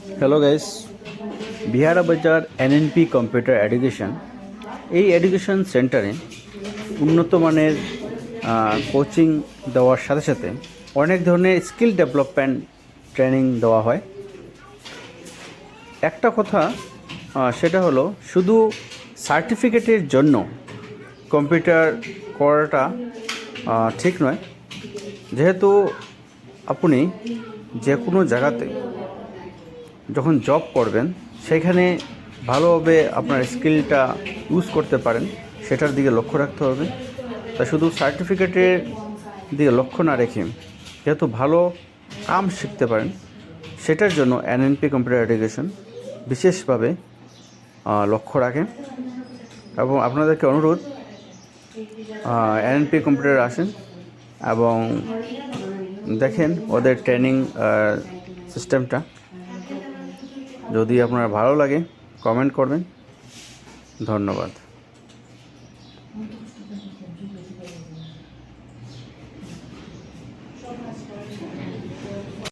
Hello guys, বিহারা বাজার NNP computer education এই education সেন্টারে উন্নত মানের কোচিং দেওয়ার সাথে সাথে অনেক ধরনের স্কিল ডেভেলপমেন্ট ট্রেনিং দেওয়া হয়। একটা কথা সেটা হলো শুধু সার্টিফিকেটের জন্য কম্পিউটার করাটা ঠিক নয়। যেহেতু আপনি যে কোনো জায়গাতে যখন জব করবেন সেখানে ভালোভাবে আপনার স্কিলটা ইউজ করতে পারেন, সেটার দিকে লক্ষ্য রাখতে হবে। তা শুধু সার্টিফিকেটের দিকে লক্ষ্য না রেখে যেহেতু ভালো কাম শিখতে পারেন, সেটার জন্য এনএনপি কম্পিউটার এডুকেশন বিশেষভাবে লক্ষ্য রাখে। এবং আপনাদেরকে অনুরোধ, এনএনপি কম্পিউটার আসেন এবং দেখেন ওদের ট্রেনিং সিস্টেমটা। যদি আপনার ভালো লাগে কমেন্ট করবেন। ধন্যবাদ।